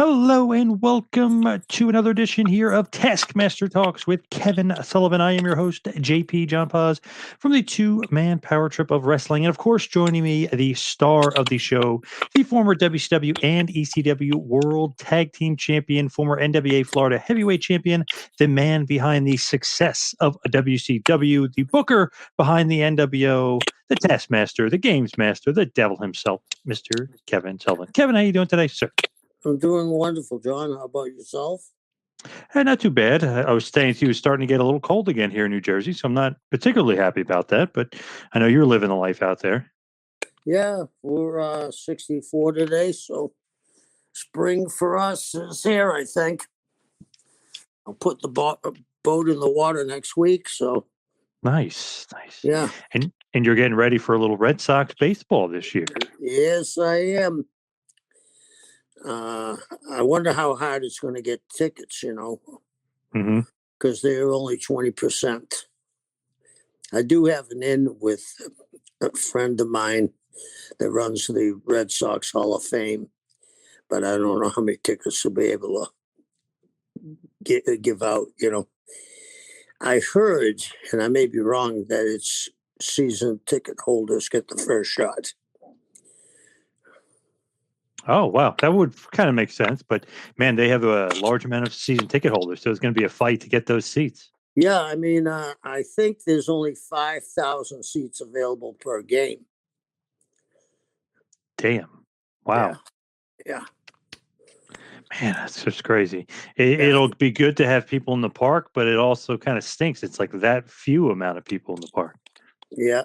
Hello and welcome to another edition here of Taskmaster Talks with Kevin Sullivan. I am your host, JP John Poz, from the two-man power trip of wrestling. And of course, joining me, the star of the show, the former WCW and ECW World Tag Team Champion, former NWA Florida Heavyweight Champion, the man behind the success of WCW, the booker behind the NWO, the Taskmaster, the Games Master, the devil himself, Mr. Kevin Sullivan. Kevin, how are you doing today, sir? I'm doing wonderful, John. How about yourself? Not too bad. I was saying he was starting to get a little cold again here in New Jersey, so I'm not particularly happy about that, but I know you're living a life out there. Yeah, we're 64 today, so spring for us is here, I think. I'll put the boat in the water next week, so. Nice. Yeah. And you're getting ready for a little Red Sox baseball this year. Yes, I am. I wonder how hard it's going to get tickets, because they're only 20%. I do have an in with a friend of mine that runs the Red Sox Hall of Fame, but I don't know how many tickets he'll be able to give out, I heard, and I may be wrong, that it's season ticket holders get the first shot. Oh, wow. That would kind of make sense. But, man, they have a large amount of season ticket holders, so it's going to be a fight to get those seats. Yeah, I mean, I think there's only 5,000 seats available per game. Damn. Wow. Yeah. Man, that's just crazy. It'll be good to have people in the park, but it also kind of stinks. It's like that few amount of people in the park. Yeah.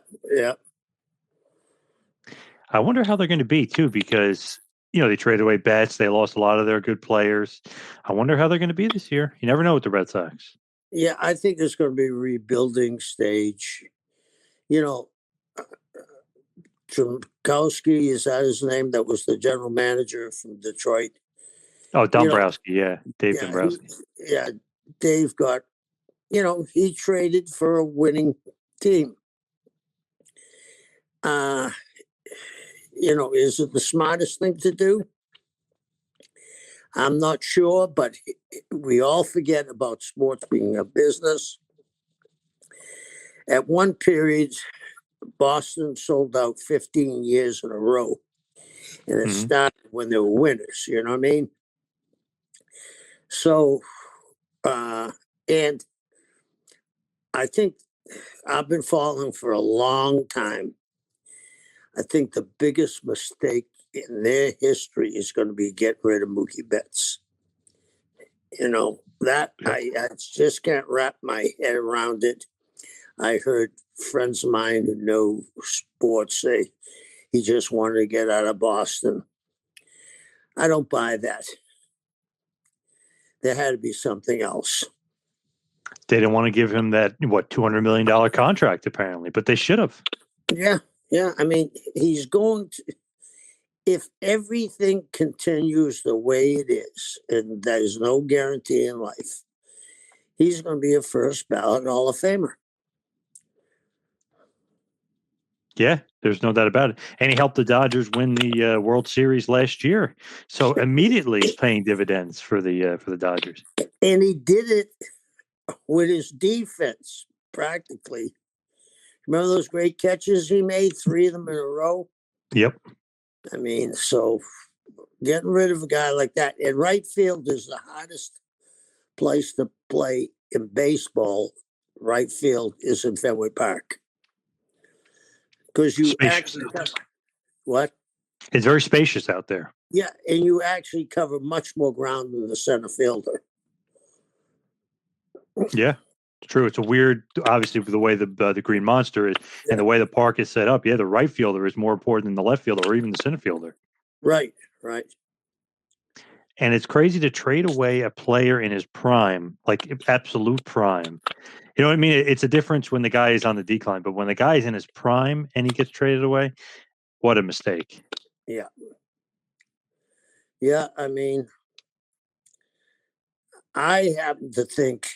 I wonder how they're going to be, too, because they traded away Betts. They lost a lot of their good players. I wonder how they're going to be this year. You never know with the Red Sox. Yeah, I think there's going to be a rebuilding stage. Trumkowski, is that his name? That was the general manager from Detroit. Oh, Dombrowski, Dave Dombrowski. Dave got, he traded for a winning team. Is it the smartest thing to do? I'm not sure, but we all forget about sports being a business. At one period, Boston sold out 15 years in a row, and it started when they were winners, you know what I mean? So, and I think I've been following for a long time. I think the biggest mistake in their history is going to be getting rid of Mookie Betts. I just can't wrap my head around it. I heard friends of mine who know sports say he just wanted to get out of Boston. I don't buy that. There had to be something else. They didn't want to give him that, $200 million contract, apparently, but they should have. Yeah. I mean, he's going to, if everything continues the way it is, and there's no guarantee in life, he's going to be a first ballot Hall of Famer. Yeah, there's no doubt about it. And he helped the Dodgers win the World Series last year. So immediately paying dividends for the Dodgers. And he did it with his defense, practically. Remember those great catches he made, 3 of them in a row? Yep. I mean, so getting rid of a guy like that. And right field is the hardest place to play in baseball. Right field is in Fenway Park. Because you actually what? It's very spacious out there. Yeah, and you actually cover much more ground than the center fielder. Yeah. True. It's a weird, obviously, the way the Green Monster is and the way the park is set up. Yeah, the right fielder is more important than the left fielder or even the center fielder. Right. And it's crazy to trade away a player in his prime, like absolute prime. You know what I mean? It's a difference when the guy is on the decline, but when the guy is in his prime and he gets traded away, what a mistake. Yeah. I mean, I happen to think,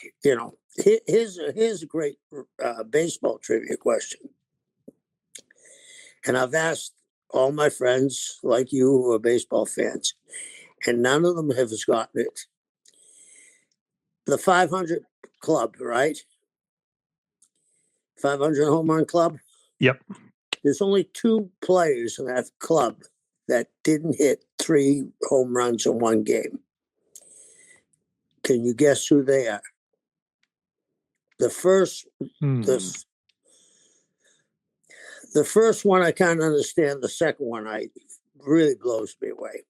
here's a great baseball trivia question. And I've asked all my friends like you who are baseball fans, and none of them have gotten it. The 500 club, right? 500 home run club? Yep. There's only 2 players in that club that didn't hit 3 home runs in one game. Can you guess who they are? The first, the first one I can't understand. The second one really blows me away.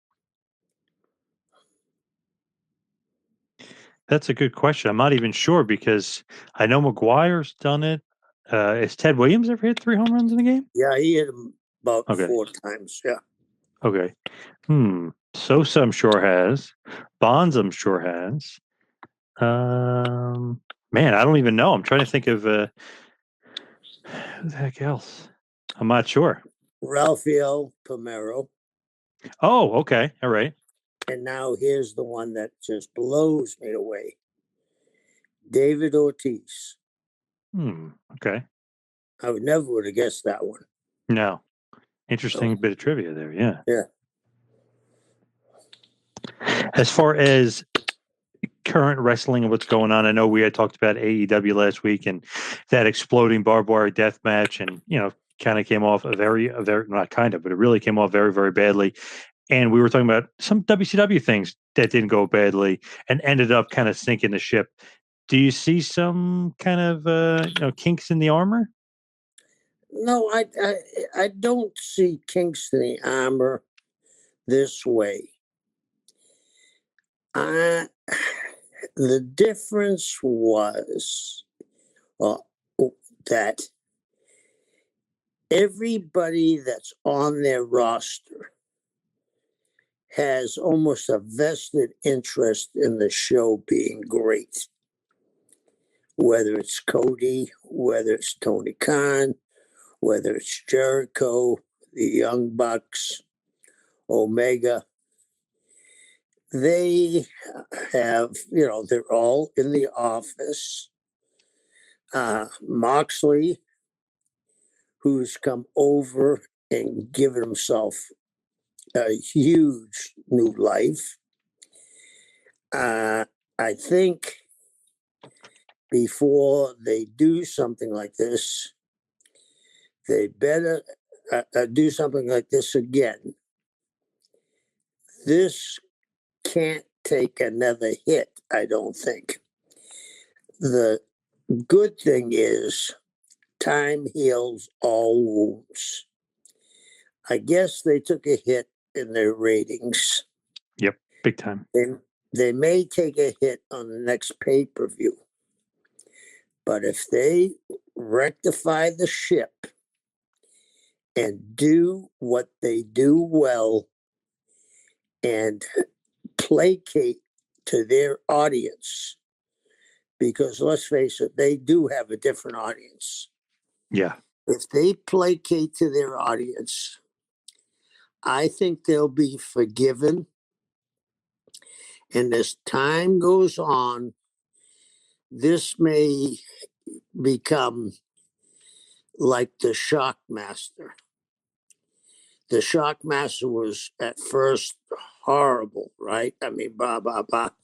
That's a good question. I'm not even sure because I know McGuire's done it. Has Ted Williams ever hit 3 home runs in a game? Yeah, he hit them about 4 times. Yeah. Okay. Sosa, I'm sure has. Bonds, I'm sure has. Man, I don't even know. I'm trying to think of who the heck else. I'm not sure. Rafael Palmeiro. Oh, okay. All right. And now here's the one that just blows me away. David Ortiz. Okay. I would have guessed that one. No. Interesting bit of trivia there. Yeah. Yeah. As far as current wrestling and what's going on, I know we had talked about AEW last week and that exploding barbed wire death match, and kind of came off a very not kind of, but it really came off very, very badly. And we were talking about some WCW things that didn't go badly and ended up kind of sinking the ship. Do you see some kind of kinks in the armor? No, I don't see kinks in the armor this way. The difference was that everybody that's on their roster has almost a vested interest in the show being great. Whether it's Cody, whether it's Tony Khan, whether it's Jericho, the Young Bucks, Omega, they have, they're all in the office. Moxley, who's come over and given himself a huge new life. I think before they do something like this, they better do something like this again. This can't take another hit, I don't think. The good thing is time heals all wounds. I guess they took a hit in their ratings. Yep, big time. They may take a hit on the next pay-per-view. But if they rectify the ship and do what they do well and placate to their audience, because let's face it, they do have a different audience. Yeah. If they placate to their audience, I think they'll be forgiven. And as time goes on, this may become like the Shockmaster. The Shockmaster was at first horrible, right? I mean, but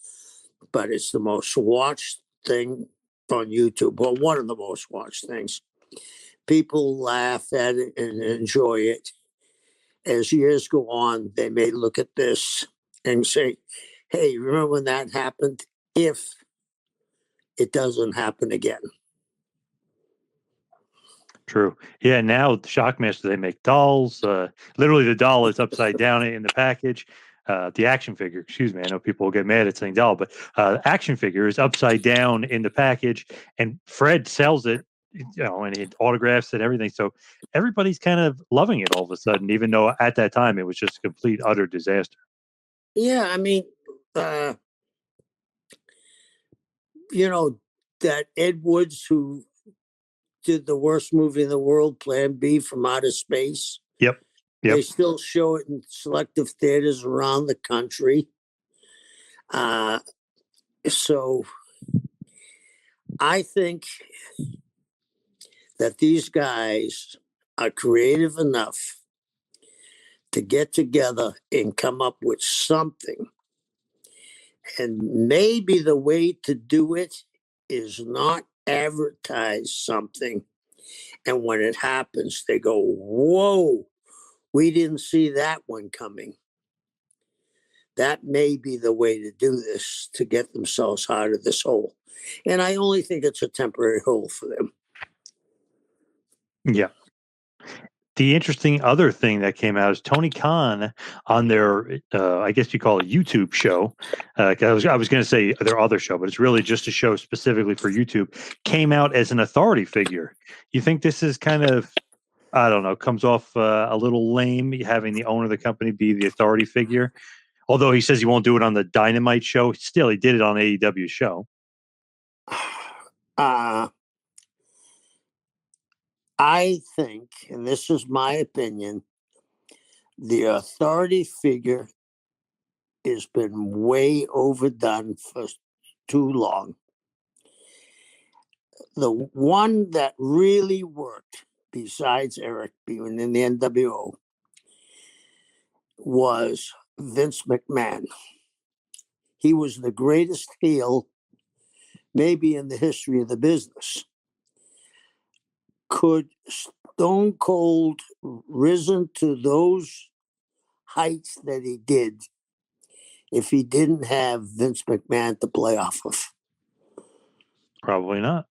it's the most watched thing on YouTube. Well, one of the most watched things. People laugh at it and enjoy it. As years go on, they may look at this and say, hey, remember when that happened? If it doesn't happen again. True. Yeah, now the Shockmaster, they make dolls. Literally, the doll is upside down in the package. The action figure, excuse me. I know people will get mad at saying doll, but action figure is upside down in the package, and Fred sells it, and he autographs it and everything. So everybody's kind of loving it all of a sudden, even though at that time it was just a complete, utter disaster. Yeah, I mean, that Ed Woods, who did the worst movie in the world, Plan B from Outer Space. Yep. They still show it in selective theaters around the country. So I think that these guys are creative enough to get together and come up with something And maybe the way to do it is not advertise something. And when it happens, they go, whoa, we didn't see that one coming. That may be the way to do this to get themselves out of this hole. And I only think it's a temporary hole for them. Yeah. The interesting other thing that came out is Tony Khan on their, I guess you call it YouTube show. I was going to say their other show, but it's really just a show specifically for YouTube. Came out as an authority figure. You think this is kind of, I don't know, comes off a little lame having the owner of the company be the authority figure? Although he says he won't do it on the Dynamite show, still he did it on AEW's show. I think, and this is my opinion, the authority figure has been way overdone for too long. The one that really worked, besides Eric being in the NWO, was Vince McMahon. He was the greatest heel, maybe in the history of the business. Could Stone Cold risen to those heights that he did if he didn't have Vince McMahon to play off of? Probably not.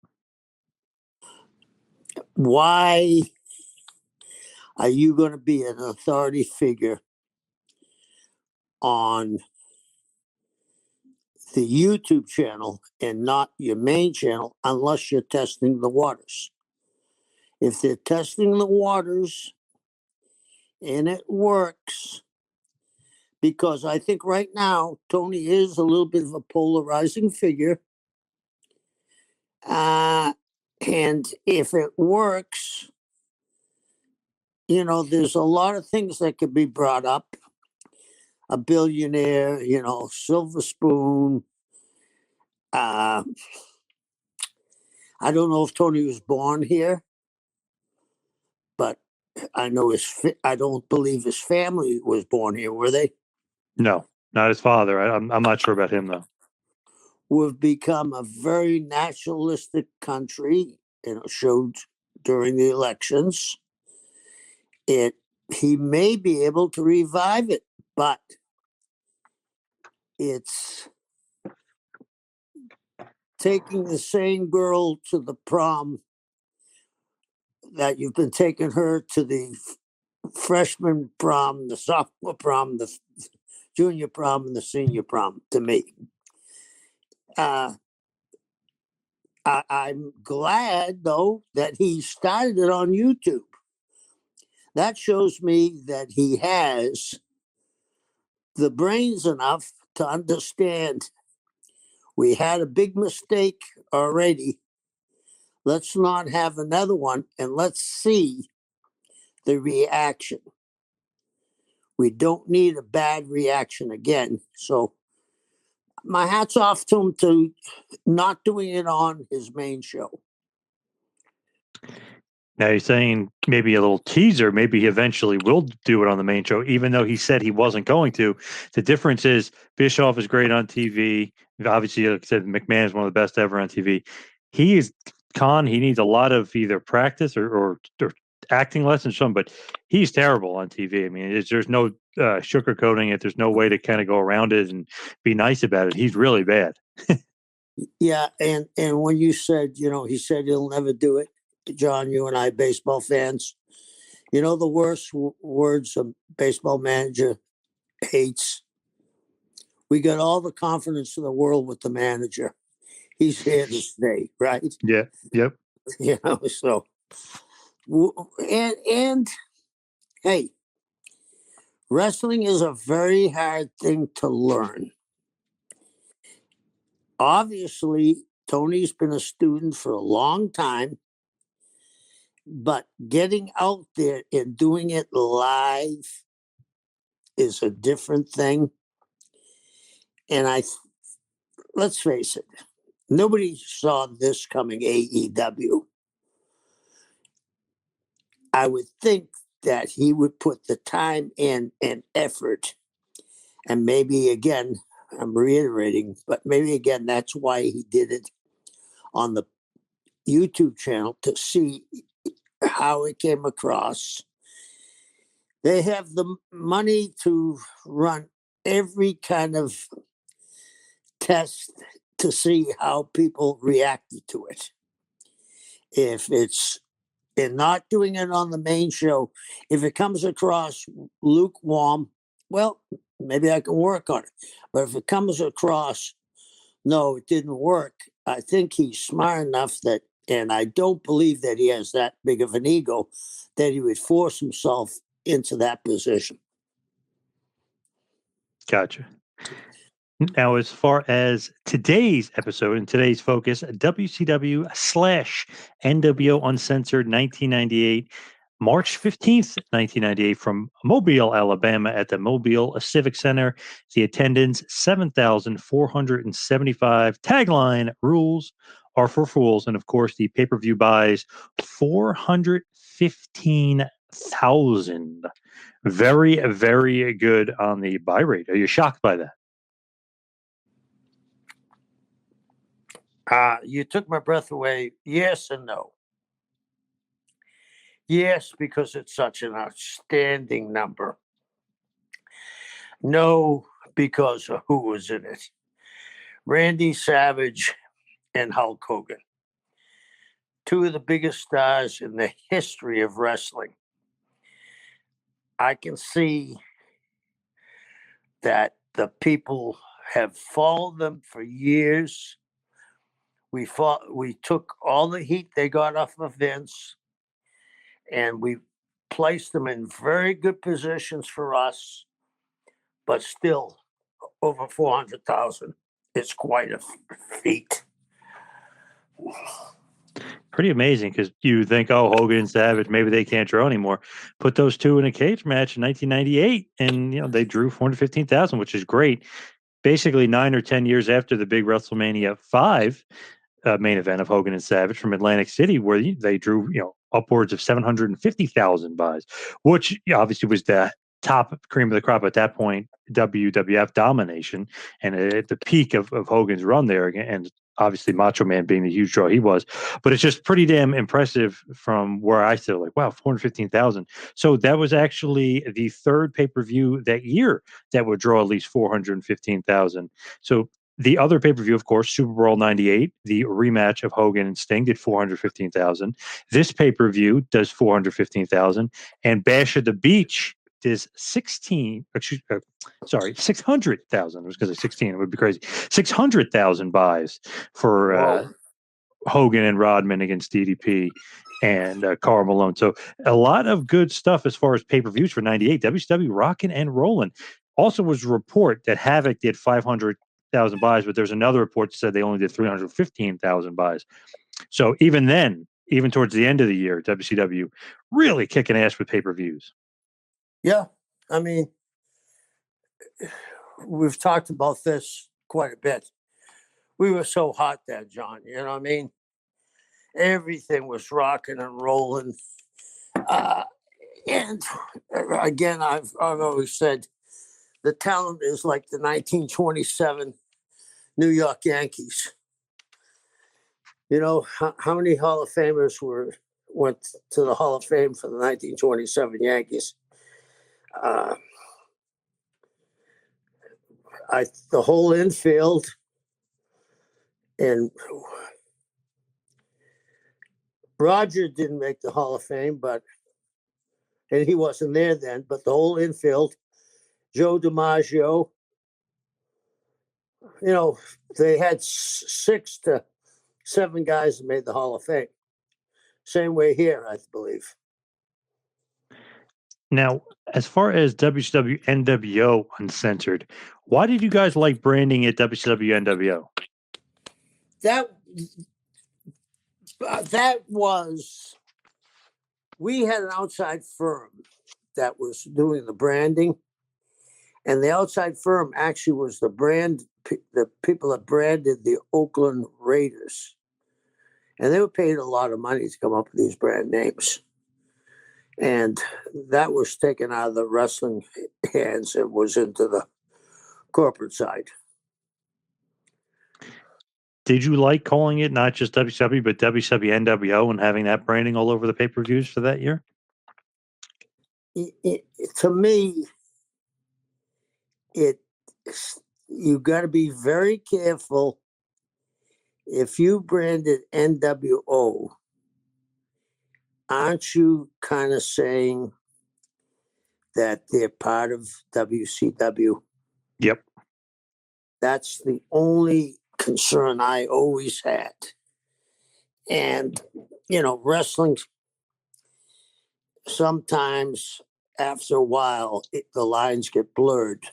Why are you going to be an authority figure on the YouTube channel and not your main channel unless you're testing the waters? If they're testing the waters and it works, because I think right now Tony is a little bit of a polarizing figure. And if it works, there's a lot of things that could be brought up. A billionaire, silver spoon. I don't know if Tony was born here, but I know I don't believe his family was born here, were they? No, not his father. I'm not sure about him though. We've become a very nationalistic country, showed during the elections. He may be able to revive it, but it's taking the same girl to the prom that you've been taking her to the freshman prom, the sophomore prom, the junior prom, and the senior prom, to me. I'm glad, though, that he started it on YouTube. That shows me that he has the brains enough to understand we had a big mistake already. Let's not have another one, and let's see the reaction. We don't need a bad reaction again. So my hat's off to him to not doing it on his main show. Now you're saying maybe a little teaser. Maybe he eventually will do it on the main show, even though he said he wasn't going to. The difference is Bischoff is great on TV. Obviously, like I said, McMahon is one of the best ever on TV. He needs a lot of either practice or acting lessons from, but he's terrible on TV. I mean, there's no sugarcoating it. There's no way to kind of go around it and be nice about it. He's really bad. Yeah, and when you said, he said he'll never do it, John, you and I, baseball fans, the worst words a baseball manager hates? We got all the confidence in the world with the manager. He's here to stay, right? Yeah. Yep. So, and hey, wrestling is a very hard thing to learn. Obviously, Tony's been a student for a long time, but getting out there and doing it live is a different thing. And let's face it, nobody saw this coming, AEW. I would think that he would put the time in and effort, and maybe again I'm reiterating, but maybe again, that's why he did it on the YouTube channel, to see how it came across. They have the money to run every kind of test to see how people reacted to it. If it's, and not doing it on the main show, if it comes across lukewarm, well, maybe I can work on it. But if it comes across, no, it didn't work, I think he's smart enough that, and I don't believe that he has that big of an ego, that he would force himself into that position. Gotcha. Now, as far as today's episode and today's focus, WCW/NWO Uncensored 1998, March 15th, 1998, from Mobile, Alabama, at the Mobile Civic Center. The attendance, 7,475. Tagline, rules are for fools. And of course, the pay-per-view buys, 415,000. Very, very good on the buy rate. Are you shocked by that? You took my breath away. Yes and no. Yes, because it's such an outstanding number. No, because of who was in it. Randy Savage and Hulk Hogan. Two of the biggest stars in the history of wrestling. I can see that the people have followed them for years. We took all the heat they got off of Vince, and we placed them in very good positions for us, but still over 400,000. It's quite a feat. Pretty amazing, because you think, oh, Hogan and Savage, maybe they can't draw anymore. Put those two in a cage match in 1998, and they drew 415,000, which is great. Basically, 9 or 10 years after the big WrestleMania 5 main event of Hogan and Savage from Atlantic City, where they drew upwards of 750,000 buys, which obviously was the top cream of the crop at that point, WWF domination, and at the peak of Hogan's run there, and obviously Macho Man being the huge draw he was. But it's just pretty damn impressive from where I sit, like, wow, 415,000. So that was actually the third pay-per-view that year that would draw at least 415,000. So the other pay-per-view, of course, Super Bowl 98, the rematch of Hogan and Sting, did 415,000. This pay-per-view does 415,000. And Bash at the Beach does 600,000. I was going to say 16. It would be crazy. 600,000 buys for Hogan and Rodman against DDP and Karl Malone. So a lot of good stuff as far as pay-per-views for 98. WCW rocking and rolling. Also was a report that Havoc did 500,000 buys, but there's another report that said they only did 315,000 buys. So even then, even towards the end of the year, WCW really kicking ass with pay-per-views. Yeah, I mean, we've talked about this quite a bit. We were so hot then, John. You know what I mean? Everything was rocking and rolling. And again, I've always said the talent is like the 1927 New York Yankees. You know, how many Hall of Famers went to the Hall of Fame for the 1927 Yankees? The whole infield, and Roger didn't make the Hall of Fame, and he wasn't there then, but the whole infield, Joe DiMaggio, they had 6 to 7 guys that made the Hall of Fame. Same way here, I believe. Now, as far as WCW NWO Uncensored, why did you guys like branding it WCW NWO? That was, we had an outside firm that was doing the branding, and the outside firm actually was the people that branded the Oakland Raiders, and they were paid a lot of money to come up with these brand names, and that was taken out of the wrestling hands and was into the corporate side. Did you like calling it not just WCW, but WCW NWO and having that branding all over the pay-per-views for that year? To me, you got to be very careful. If you branded NWO, aren't you kind of saying that they're part of WCW? Yep. That's the only concern I always had. And, wrestling, sometimes after a while, the lines get blurred.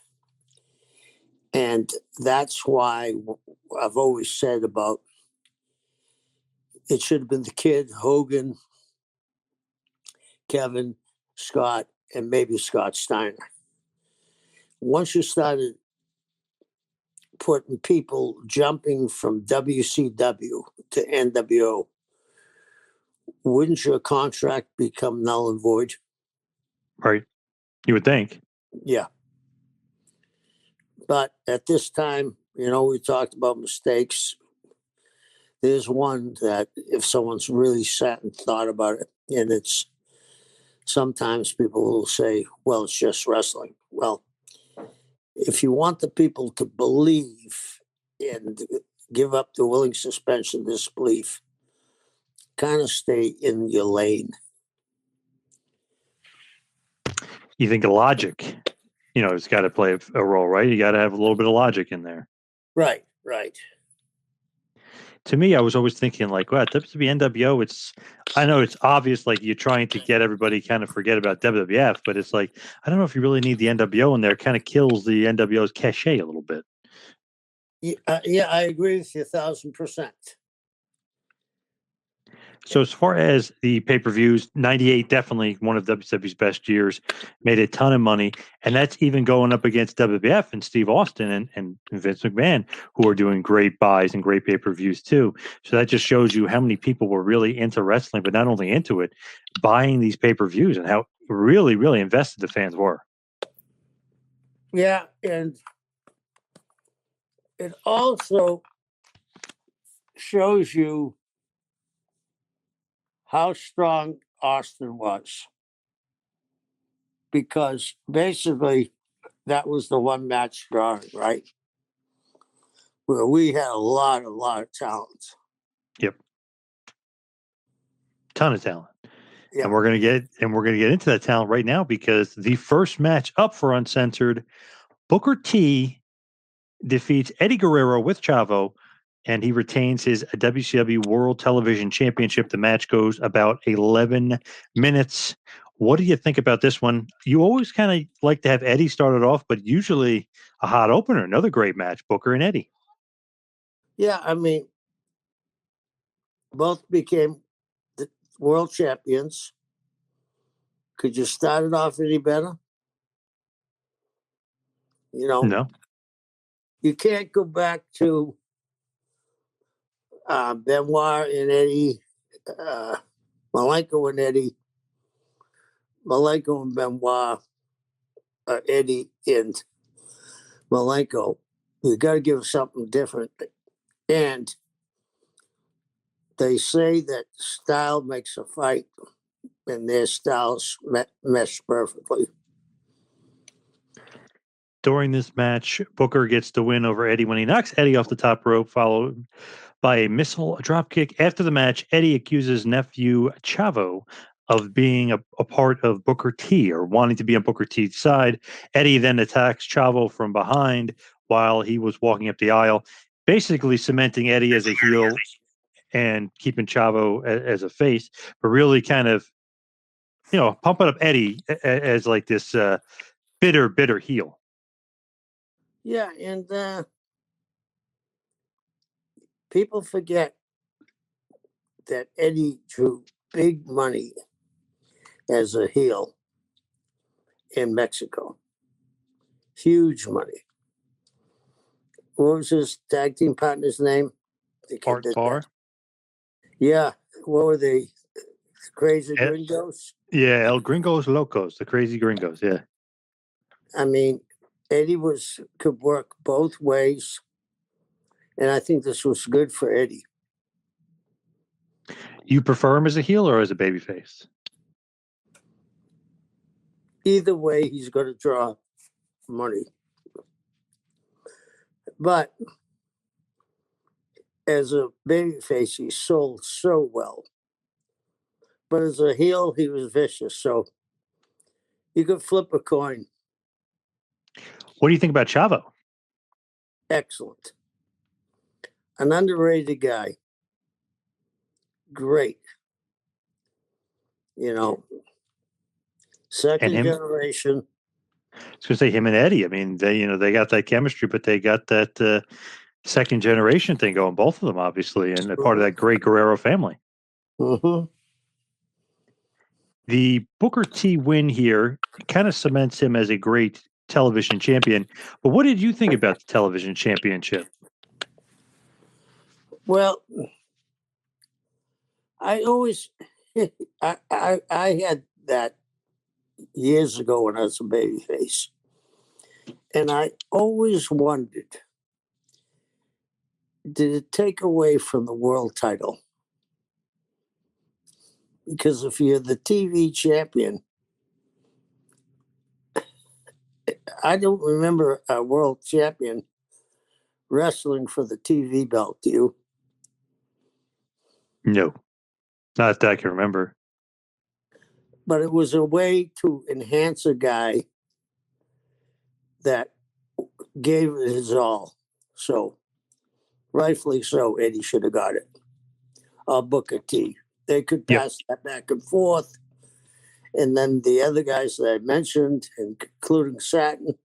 And that's why I've always said about it should have been the Kid, Hogan, Kevin, Scott, and maybe Scott Steiner. Once you started putting people jumping from WCW to NWO, wouldn't your contract become null and void? Right. You would think. Yeah. But at this time, we talked about mistakes. There's one that if someone's really sat and thought about it, and it's sometimes people will say, well, it's just wrestling. Well, if you want the people to believe and give up the willing suspension of disbelief, kind of stay in your lane. You think of logic, it's got to play a role, right? You got to have a little bit of logic in there. Right. To me, I was always thinking like, wow, WCW NWO, I know it's obvious, like you're trying to get everybody kind of forget about WWF, but it's like, I don't know if you really need the NWO in there. It kind of kills the NWO's cachet a little bit. Yeah, I agree with you 1,000%. So as far as the pay-per-views, 98, definitely one of WCW's best years, made a ton of money. And that's even going up against WWF and Steve Austin and Vince McMahon, who are doing great buys and great pay-per-views too. So that just shows you how many people were really into wrestling, but not only into it, buying these pay-per-views and how really, really invested the fans were. Yeah, and it also shows you how strong Austin was. Because basically, that was the one match drawing, right? Where we had a lot of talent. Yep. Ton of talent. Yep. And we're gonna get into that talent right now, because the first match up for Uncensored, Booker T defeats Eddie Guerrero with Chavo, and he retains his WCW World Television Championship. The match goes about 11 minutes. What do you think about this one? You always kind of like to have Eddie started off, but usually a hot opener. Another great match, Booker and Eddie. Yeah, I mean, both became the world champions. Could you start it off any better? No. You can't go back to Benoit and Eddie, Malenko and Eddie, Malenko and Benoit, Eddie and Malenko. You got to give us something different. And they say that style makes a fight, and their styles mesh perfectly. During this match, Booker gets the win over Eddie when he knocks Eddie off the top rope, followed by a missile dropkick. After the match, Eddie accuses nephew Chavo of being a part of Booker T, or wanting to be on Booker T's side. Eddie then attacks Chavo from behind while he was walking up the aisle, basically cementing Eddie as a heel and keeping Chavo as a face, but really kind of, pumping up Eddie as like this bitter heel. Yeah, and people forget that Eddie drew big money as a heel in Mexico. Huge money. What was his tag team partner's name? Art Bar? Yeah. What were they? Crazy Gringos? Yeah, El Gringos Locos, the Crazy Gringos, yeah. I mean, Eddie could work both ways. And I think this was good for Eddie. You prefer him as a heel or as a babyface? Either way, he's going to draw money. But as a babyface, he sold so well. But as a heel, he was vicious. So you could flip a coin. What do you think about Chavo? Excellent. An underrated guy. Great. You know, second generation. I was going to say him and Eddie. I mean, they got that chemistry, but they got that second generation thing going, both of them, obviously, and a part of that great Guerrero family. Mm-hmm. The Booker T win here kind of cements him as a great television champion. But what did you think about the television championship? Well, I always, I had that years ago when I was a babyface. And I always wondered, did it take away from the world title? Because if you're the TV champion, I don't remember a world champion wrestling for the TV belt, do you? No, not that I can remember. But it was a way to enhance a guy that gave it his all. So, rightfully so, Eddie should have got it. Booker T. They could pass that back and forth. And then the other guys that I mentioned, including Satin,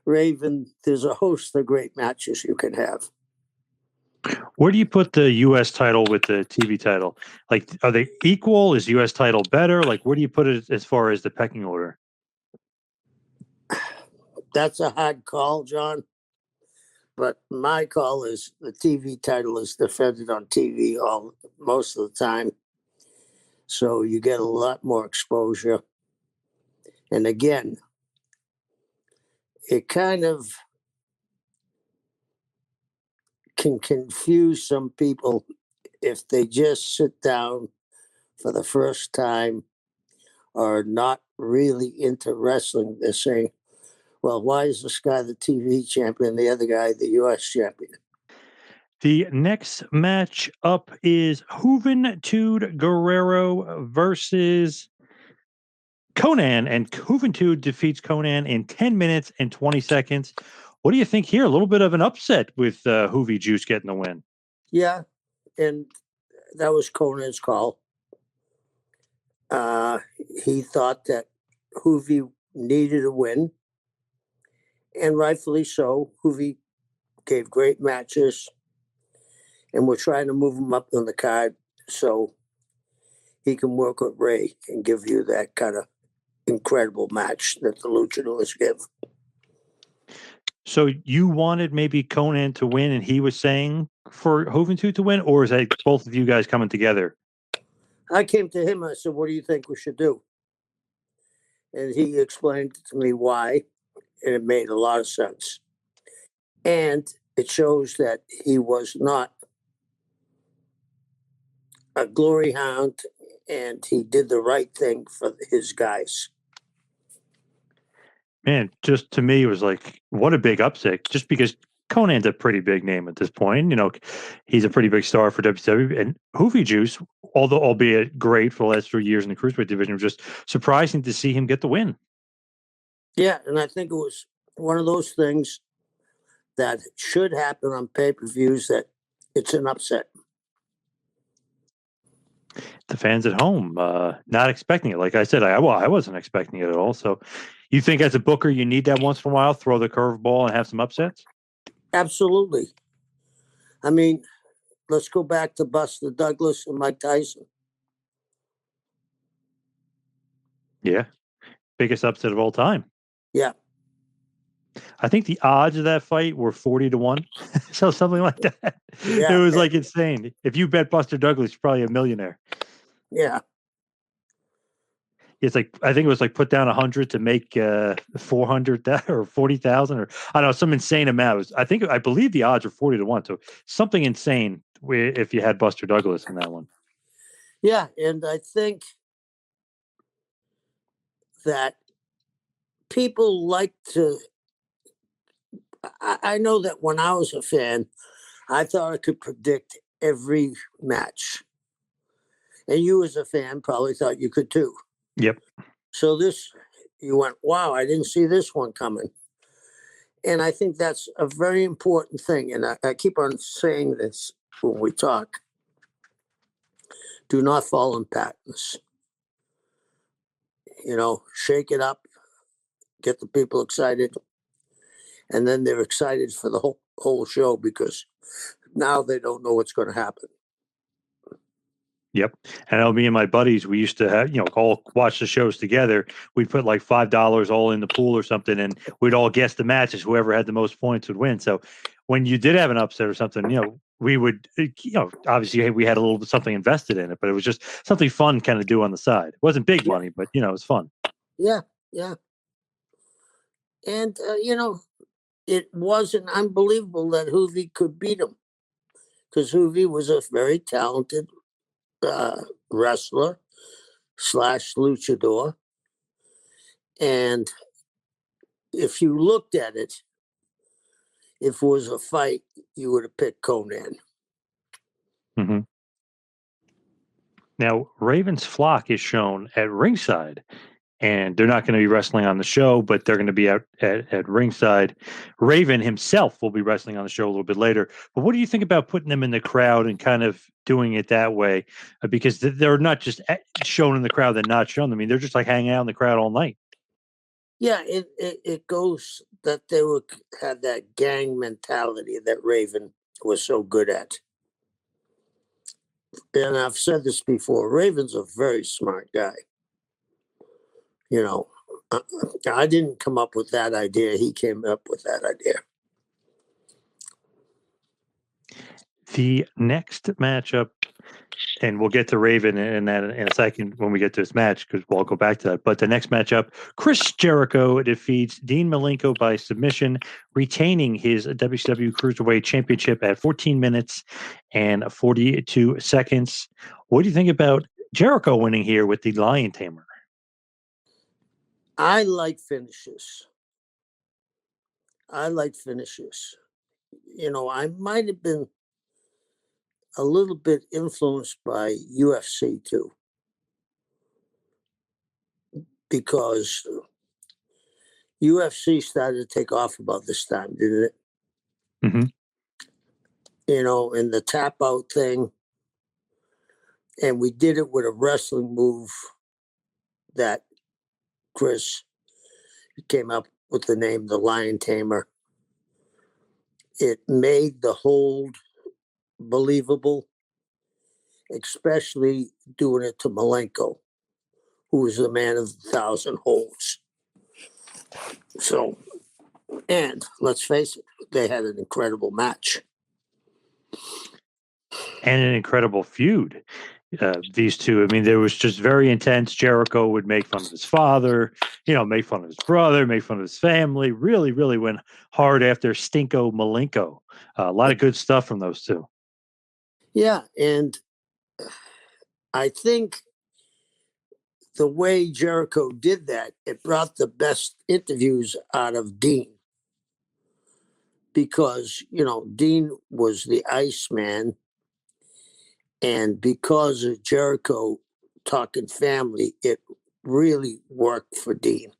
Raven, there's a host of great matches you can have. Where do you put the U.S. title with the TV title? Like, are they equal? Is U.S. title better? Like, where do you put it as far as the pecking order? That's a hard call, John. But my call is the TV title is defended on TV most of the time. So you get a lot more exposure. And again, it kind of can confuse some people if they just sit down for the first time or not really into wrestling. They're saying, well, why is this guy the TV champion, the other guy the U.S. champion? The next match up is Juventud Guerrero versus Konnan, and Juventud defeats Konnan in 10 minutes and 20 seconds. What do you think here? A little bit of an upset with Juvi Juice getting the win. Yeah, and that was Konnan's call. He thought that Juvi needed a win, and rightfully so. Juvi gave great matches, and we're trying to move him up on the card so he can work with Ray and give you that kind of incredible match that the luchadors give. So you wanted maybe Konnan to win, and he was saying for Juventud to win, or is that both of you guys coming together? I came to him and I said, what do you think we should do? And he explained to me why, and it made a lot of sense. And it shows that he was not a glory hound, and he did the right thing for his guys. Man, just to me, it was like, what a big upset, just because Konnan's a pretty big name at this point. You know, he's a pretty big star for WCW. And Juvi Juice, although albeit great for the last 3 years in the Cruiserweight division, was just surprising to see him get the win. Yeah, and I think it was one of those things that should happen on pay-per-views, that it's an upset. The fans at home, not expecting it. Like I said, I wasn't expecting it at all. So you think as a booker, you need that once in a while, throw the curveball and have some upsets? Absolutely. I mean, let's go back to Buster Douglas and Mike Tyson. Yeah. Biggest upset of all time. Yeah. I think the odds of that fight were 40-1. So something like that. Yeah, it was like insane. If you bet Buster Douglas, you're probably a millionaire. Yeah. It's like, I think it was like put down 100 to make 400 or 40,000, or I don't know, some insane amount. It was, I believe the odds are 40 to 1. So something insane if you had Buster Douglas in that one. Yeah. And I think that people like to, I know that when I was a fan, I thought I could predict every match. And you as a fan probably thought you could too. Yep. So you went, wow, I didn't see this one coming. And I think that's a very important thing. And I keep on saying this when we talk. Do not fall in patterns. Shake it up, get the people excited. And then they're excited for the whole show because now they don't know what's going to happen. Yep. And me and my buddies, we used to have, all watch the shows together. We'd put like $5 all in the pool or something, and we'd all guess the matches. Whoever had the most points would win. So when you did have an upset or something, we would, obviously we had a little something invested in it, but it was just something fun kind of do on the side. It wasn't big money, but, it was fun. Yeah. Yeah. And, it wasn't unbelievable that Juvi could beat him because Juvi was a very talented wrestler / luchador. And if you looked at it, if it was a fight, you would have picked Konnan. Mm-hmm. Now, Raven's flock is shown at ringside, and they're not going to be wrestling on the show, but they're going to be out at ringside. Raven himself will be wrestling on the show a little bit later. But what do you think about putting them in the crowd and kind of doing it that way? Because they're not just shown in the crowd, they're not shown. I mean, they're just like hanging out in the crowd all night. Yeah, it goes that they had that gang mentality that Raven was so good at. And I've said this before, Raven's a very smart guy. I didn't come up with that idea. He came up with that idea. The next matchup, and we'll get to Raven in a second when we get to this match, because we'll go back to that. But the next matchup, Chris Jericho defeats Dean Malenko by submission, retaining his WCW Cruiserweight Championship at 14 minutes and 42 seconds. What do you think about Jericho winning here with the Lion Tamer? I like finishes. I might have been a little bit influenced by UFC too, because UFC started to take off about this time, didn't it? Mm-hmm. In the tap out thing. And we did it with a wrestling move that Chris came up with the name, the Lion Tamer. It made the hold believable, especially doing it to Malenko, who was the man of 1,000 holds. So, and let's face it, they had an incredible match. And an incredible feud. These two, I mean, there was just very intense. Jericho would make fun of his father, make fun of his brother, make fun of his family. Really, really went hard after Stinko Malenko. A lot of good stuff from those two. Yeah, and I think the way Jericho did that, it brought the best interviews out of Dean. Because, Dean was the Iceman. And because of Jericho talking family, it really worked for Dean.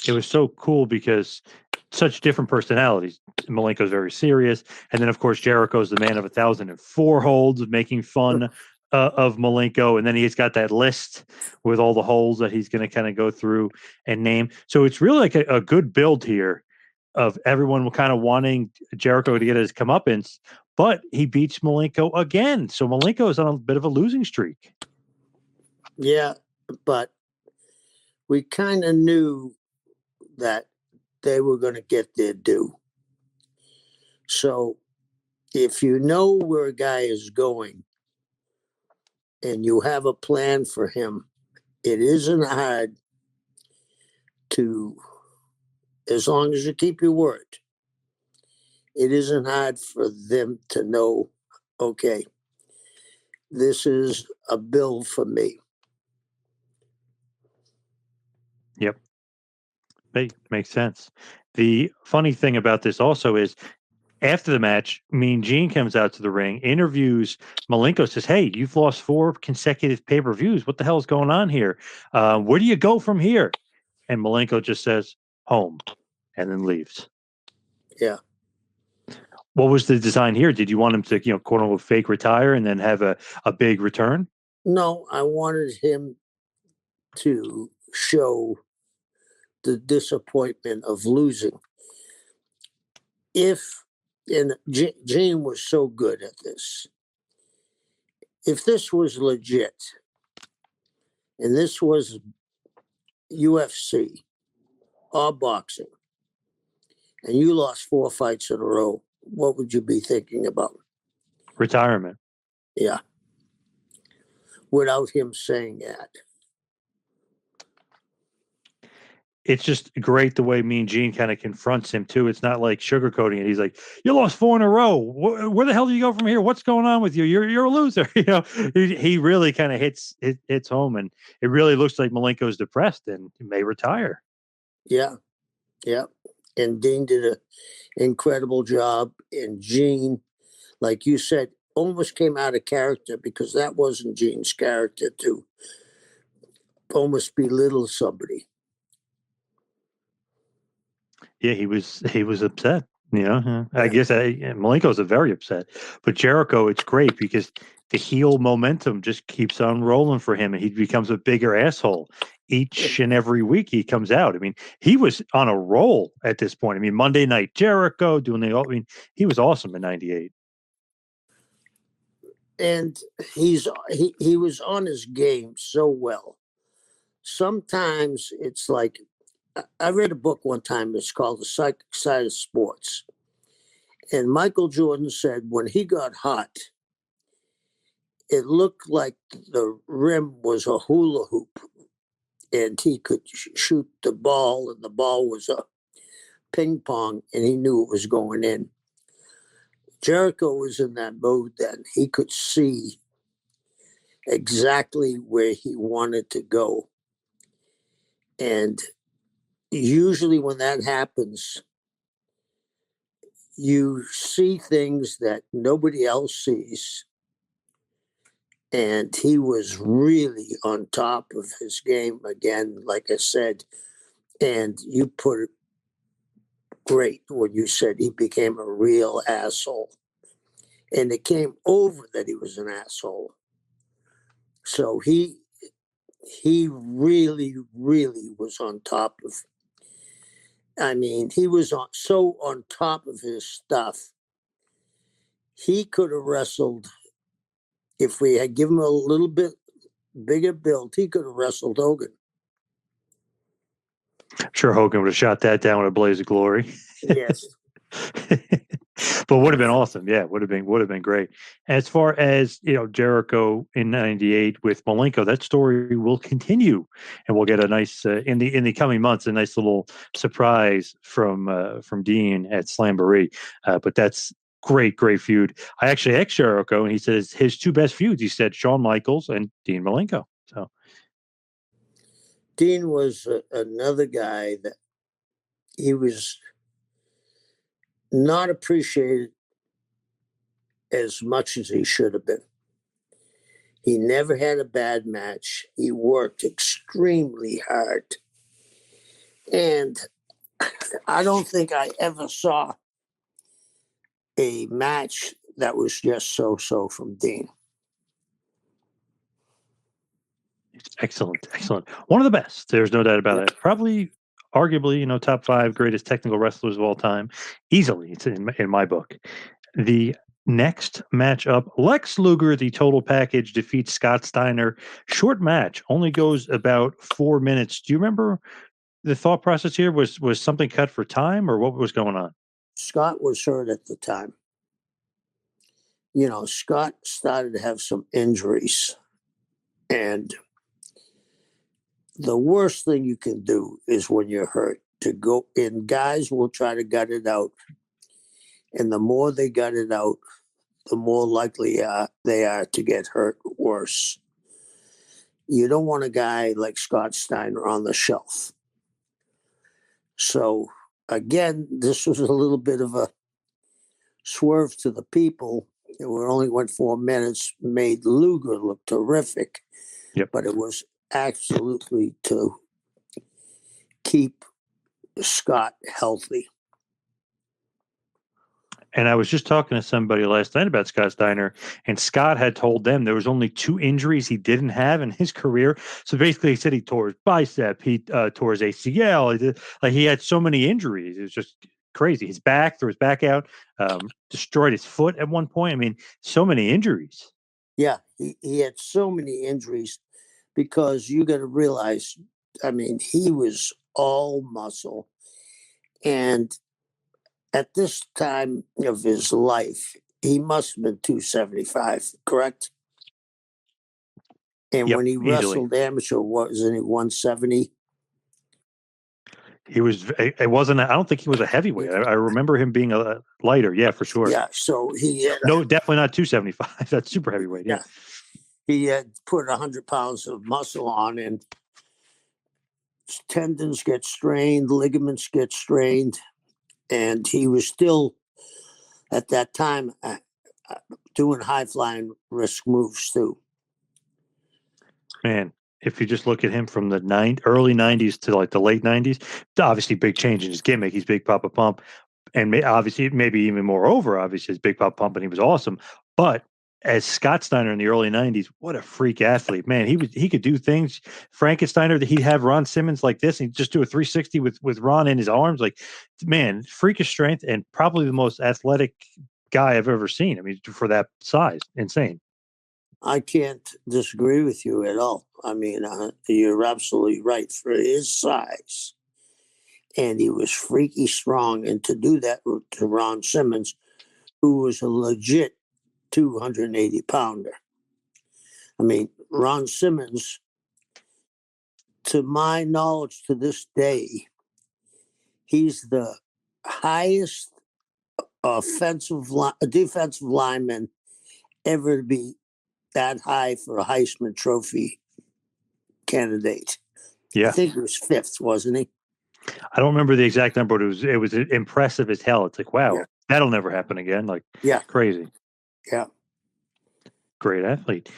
It was so cool because such different personalities. Malenko's very serious. And then, of course, Jericho's the man of 1,004 holds, making fun of Malenko. And then he's got that list with all the holds that he's going to kind of go through and name. So it's really like a good build here of everyone kind of wanting Jericho to get his comeuppance, but he beats Malenko again. So Malenko is on a bit of a losing streak. Yeah, but we kind of knew that they were going to get their due. So if you know where a guy is going and you have a plan for him, it isn't hard to, as long as you keep your word, it isn't hard for them to know, okay, this is a bill for me. Yep. Makes sense. The funny thing about this also is after the match, Mean Gene comes out to the ring, interviews Malenko, says, "Hey, you've lost 4 consecutive pay-per-views. What the hell is going on here? Where do you go from here?" And Malenko just says, "Home," and then leaves. Yeah. What was the design here? Did you want him to, quote unquote, fake retire and then have a big return? No, I wanted him to show the disappointment of losing. Gene was so good at this. If this was legit, and this was UFC or boxing, and you lost 4 fights in a row, what would you be thinking about? Retirement. Yeah. Without him saying that. It's just great the way Mean Gene kind of confronts him too. It's not like sugarcoating it. He's like, "You lost 4 in a row. Where the hell do you go from here? What's going on with you? You're a loser." He really kind of hits home, and it really looks like Malenko's depressed and may retire. Yeah, yeah. And Dean did an incredible job. And Gene, like you said, almost came out of character, because that wasn't Gene's character to almost belittle somebody. Yeah, he was upset. I guess Malenko's very upset. But Jericho, it's great because the heel momentum just keeps on rolling for him, and he becomes a bigger asshole each and every week he comes out. I mean, he was on a roll at this point. I mean, Monday Night Jericho he was awesome in '98. And he was on his game so well. Sometimes it's like, I read a book one time, it's called The Psychic Side of Sports. And Michael Jordan said when he got hot, it looked like the rim was a hula hoop, and he could shoot the ball, and the ball was a ping pong, and he knew it was going in. Jericho was in that mode then. He could see exactly where he wanted to go. And usually when that happens, you see things that nobody else sees. And he was really on top of his game again, like I said. And you put it great when you said he became a real asshole. And it came over that he was an asshole. So he really, really was on top of, he was so on top of his stuff. He could have wrestled, if we had given him a little bit bigger build, he could have wrestled Hogan. Sure, Hogan would have shot that down with a blaze of glory. Yes. But would have been awesome. Yeah, would have been great. As far as Jericho in '98 with Malenko, that story will continue, and we'll get a nice in the coming months, a nice little surprise from Dean at Slamboree. But that's great feud. I actually asked Jericho, and he says his 2 best feuds. He said Shawn Michaels and Dean Malenko. So Dean was another guy that he was not appreciated as much as he should have been. He never had a bad match. He worked extremely hard. And I don't think I ever saw a match that was just so from Dean. Excellent. One of the best. There's no doubt about it. Probably, arguably, top 5 greatest technical wrestlers of all time. Easily, it's in my book. The next matchup, Lex Luger, the total package, defeats Scott Steiner. Short match, only goes about 4 minutes. Do you remember the thought process here? Was something cut for time, or what was going on? Scott was hurt at the time. Scott started to have some injuries. And the worst thing you can do is when you're hurt to go in. Guys will try to gut it out. And the more they gut it out, the more likely they are to get hurt worse. You don't want a guy like Scott Steiner on the shelf. So, again, this was a little bit of a swerve to the people. It only went 4 minutes, made Luger look terrific. Yep. But it was absolutely to keep Scott healthy. And I was just talking to somebody last night about Scott Steiner, and Scott had told them there was only 2 injuries he didn't have in his career. So basically, he said he tore his bicep, he tore his ACL. He had so many injuries. It was just crazy. His back, threw his back out, destroyed his foot at one point. I mean, so many injuries. Yeah, he had so many injuries because you got to realize, I mean, he was all muscle. And at this time of his life, he must have been 275, correct? And Yep, when he wrestled amateur, wasn't he 170? He was. It wasn't. I don't think he was a heavyweight. I remember him being a lighter. Yeah, for sure. Yeah. So he no, definitely not 275. That's super heavyweight. Yeah. He had put 100 pounds of muscle on, and tendons get strained, ligaments get strained, and he was still at that time doing high flying risk moves too. Man, if you just look at him from the early 90s to like the late 90s, obviously big change in his gimmick. He's Big Papa Pump. And obviously, maybe even moreover, obviously, his Big Papa Pump, and he was awesome. But as Scott Steiner in the early 90s, what a freak athlete. Man, he could do things. Frankensteiner, that he'd have Ron Simmons like this, and he'd just do a 360 with Ron in his arms. Like, man, freakish strength, and probably the most athletic guy I've ever seen. I mean, for that size, insane. I can't disagree with you at all. I mean, you're absolutely right. For his size, and he was freaky strong. And to do that to Ron Simmons, who was a legit 280 pounder. I mean, Ron Simmons, to my knowledge to this day, he's the highest defensive lineman ever to be that high for a Heisman Trophy candidate. Yeah. I think it was 5th, wasn't he? I don't remember the exact number, but it was impressive as hell. It's like, wow, that'll never happen again. Like, crazy. Yeah. Great athlete.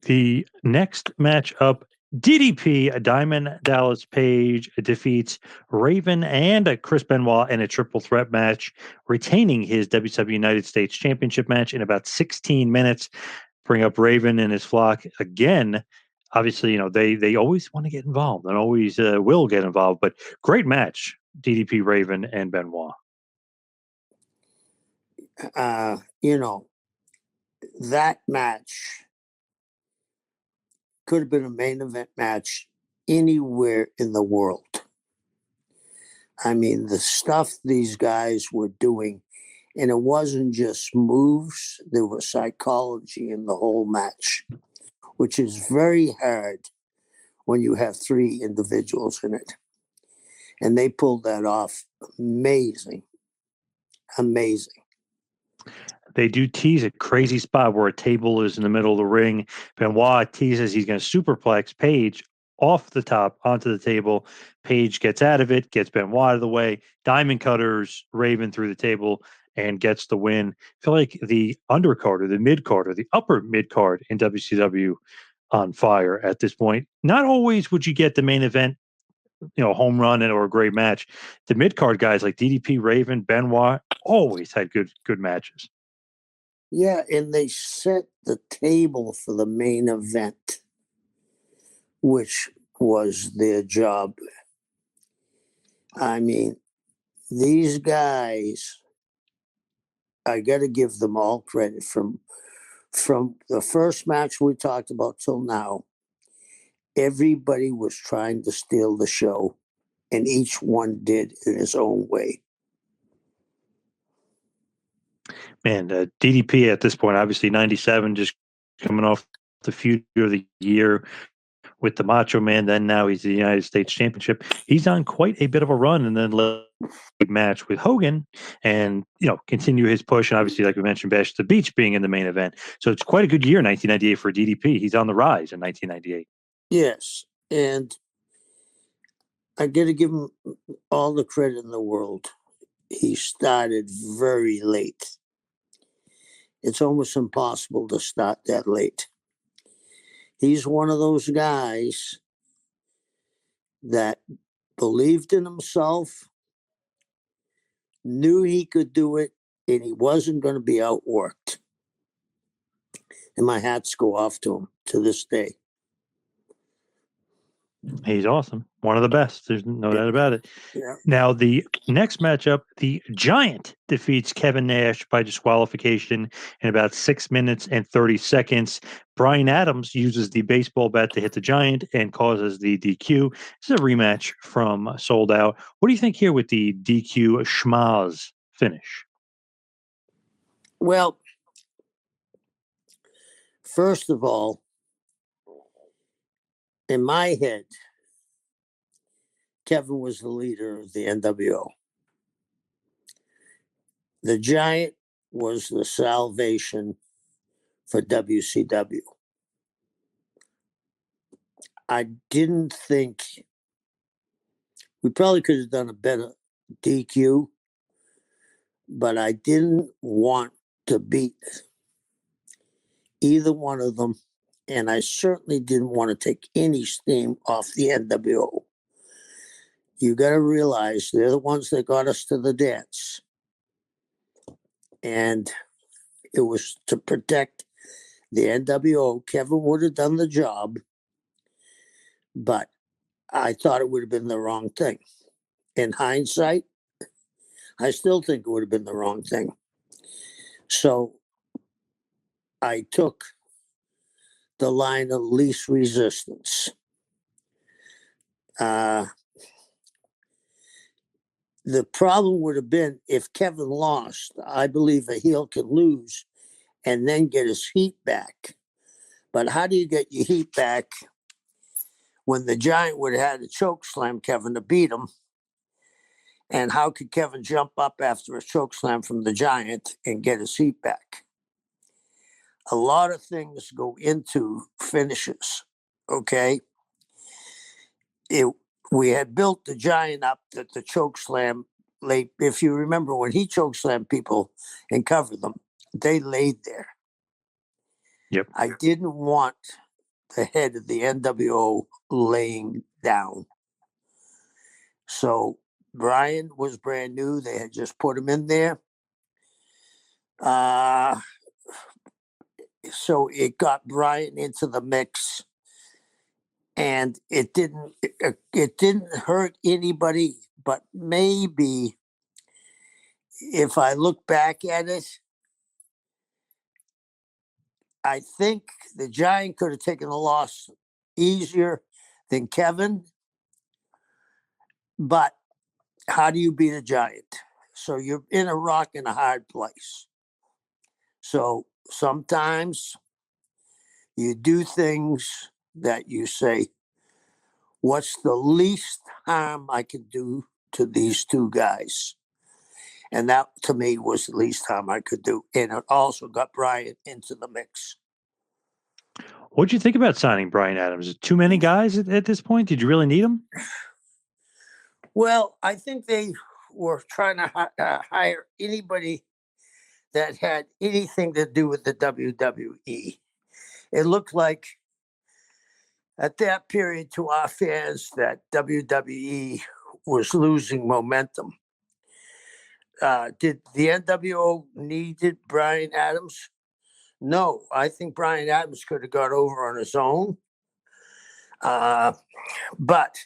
The next match up, DDP, Diamond Dallas Page defeats Raven and Chris Benoit in a triple threat match, retaining his WCW United States Championship match in about 16 minutes. Bring up Raven and his flock again. Obviously, they always want to get involved and always will get involved, but great match, DDP, Raven, and Benoit. That match could have been a main event match anywhere in the world. I mean, the stuff these guys were doing, and it wasn't just moves, there was psychology in the whole match, which is very hard when you have 3 individuals in it. And they pulled that off. Amazing. They do tease a crazy spot where a table is in the middle of the ring. Benoit teases he's going to superplex Page off the top onto the table. Page gets out of it, gets Benoit out of the way. Diamond cutters Raven through the table and gets the win. I feel like the undercard or the mid-card or the upper mid-card in WCW on fire at this point. Not always would you get the main event, home run or a great match. The mid-card guys like DDP, Raven, Benoit always had good matches. Yeah, and they set the table for the main event, which was their job. I mean, these guys, I got to give them all credit from the first match we talked about till now. Everybody was trying to steal the show, and each one did in his own way. Man, DDP at this point, obviously 97, just coming off the feud of the year with the Macho Man. Then now he's the United States Championship. He's on quite a bit of a run, and then match with Hogan and continue his push, and obviously, like we mentioned, Bash the Beach being in the main event. So it's quite a good year, 1998, for DDP. He's on the rise in 1998. Yes, and I got to give him all the credit in the world. He started very late. It's almost impossible to start that late. He's one of those guys that believed in himself, knew he could do it, and he wasn't going to be outworked. And my hats go off to him to this day. He's awesome. One of the best. There's no doubt about it. Yeah. Now, the next matchup, the Giant defeats Kevin Nash by disqualification in about 6 minutes and 30 seconds. Bryan Adams uses the baseball bat to hit the Giant and causes the DQ. This is a rematch from Sold Out. What do you think here with the DQ schmaz finish? Well, first of all, in my head, Kevin was the leader of the NWO. The Giant was the salvation for WCW. I didn't think we probably could have done a better DQ, but I didn't want to beat either one of them, and I certainly didn't want to take any steam off the NWO. You got to realize they're the ones that got us to the dance. And it was to protect the NWO. Kevin would have done the job, but I thought it would have been the wrong thing. In hindsight, I still think it would have been the wrong thing. So I took the line of least resistance. The problem would have been if Kevin lost. I believe a heel can lose and then get his heat back. But how do you get your heat back when the Giant would have had to choke slam Kevin to beat him? And how could Kevin jump up after a choke slam from the Giant and get his heat back? A lot of things go into finishes, okay? We had built the Giant up that the choke slam late. If you remember when he choke slammed people and covered them, they laid there. Yep. I didn't want the head of the NWO laying down. So Bryan was brand new. They had just put him in there. So it got Bryan into the mix. And it didn't hurt anybody, but maybe if I look back at it, I think the Giant could have taken the loss easier than Kevin. But how do you beat a Giant? So you're in a rock and a hard place. So sometimes you do things that you say, what's the least harm I can do to these two guys? And that, to me, was the least harm I could do. And it also got Bryan into the mix. What'd you think about signing Bryan Adams? Too many guys at this point? Did you really need him? Well, I think they were trying to hire anybody that had anything to do with the WWE. It looked like at that period to our fans that WWE was losing momentum. Did the NWO needed Bryan Adams? No, I think Bryan Adams could have got over on his own. But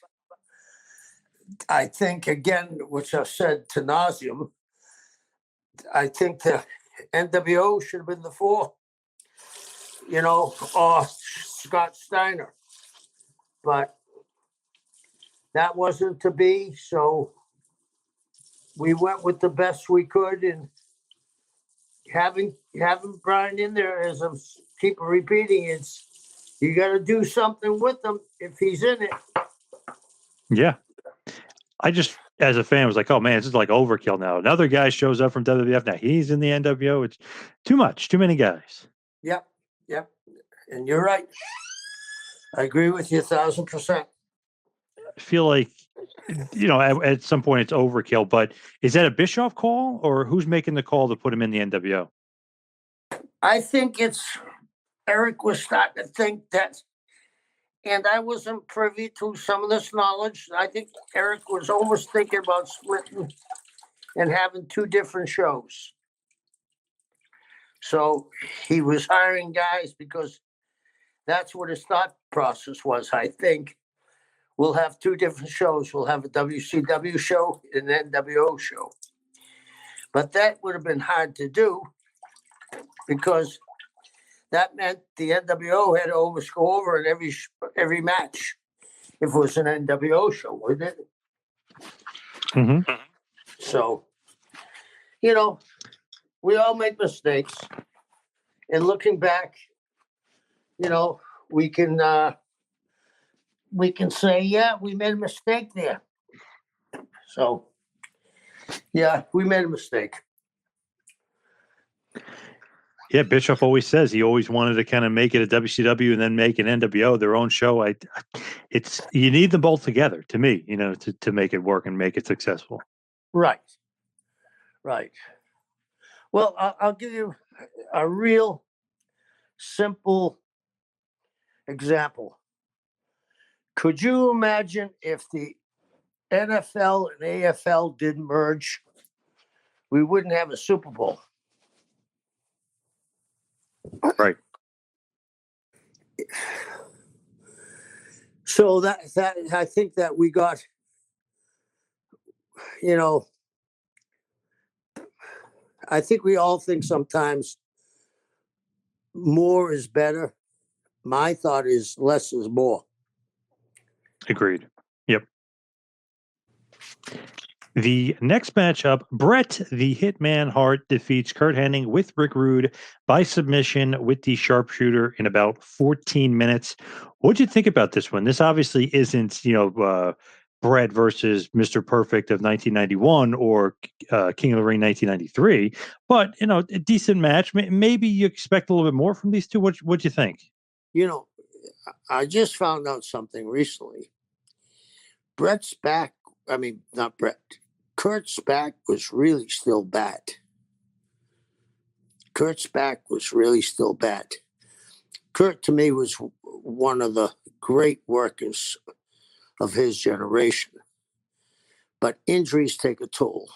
I think, again, which I've said to nauseum, I think the NWO should have been the four, or Scott Steiner. But that wasn't to be, so we went with the best we could, and having Bryan in there, as I'm keep repeating, it's You got to do something with him if he's in it. Yeah. I just, as a fan, was like, oh man, this is like overkill now. Another guy shows up from WWF. Now he's in the NWO. It's too much, too many guys. Yep. And you're right. I agree with you 1,000%. I feel like, at some point it's overkill, but is that a Bischoff call or who's making the call to put him in the NWO? I think Eric was starting to think that, and I wasn't privy to some of this knowledge. I think Eric was almost thinking about splitting and having 2 different shows. So he was hiring guys because that's what his thought process was. I think we'll have 2 different shows. We'll have a WCW show and an NWO show. But that would have been hard to do because that meant the NWO had to always go over in every match if it was an NWO show, wouldn't it? Mm-hmm. So, we all make mistakes. And looking back, we can say, yeah, we made a mistake there. So, yeah, we made a mistake. Yeah, Bischoff always says he always wanted to kind of make it a WCW and then make an NWO their own show. You need them both together to me, to make it work and make it successful. Right. Well, I'll give you a real simple example. Could you imagine if the NFL and AFL didn't merge, we wouldn't have a Super Bowl? Right. So that I think that we got, I think we all think sometimes more is better. My thought is less is more. Agreed. Yep. The next matchup, Bret the Hitman Hart defeats Curt Hennig with Rick Rude by submission with the sharpshooter in about 14 minutes. What'd you think about this one? This obviously isn't, Bret versus Mr. Perfect of 1991 or King of the Ring 1993, but, a decent match. Maybe you expect a little bit more from these two. What'd you think? I just found out something recently. Bret's back. I mean, not Bret. Curt's back was really still bad. Curt's back was really still bad. Curt, to me, was one of the great workers of his generation. But injuries take a toll.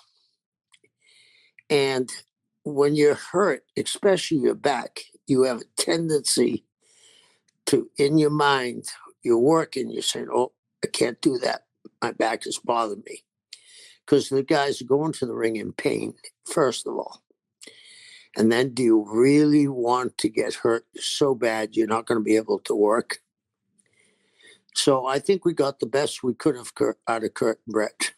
And when you're hurt, especially your back, you have a tendency to, in your mind, you're working, you're saying, oh, I can't do that. My back is bothering me. Because the guys are going to the ring in pain, first of all. And then do you really want to get hurt so bad you're not going to be able to work? So I think we got the best we could have out of Curt and Bret.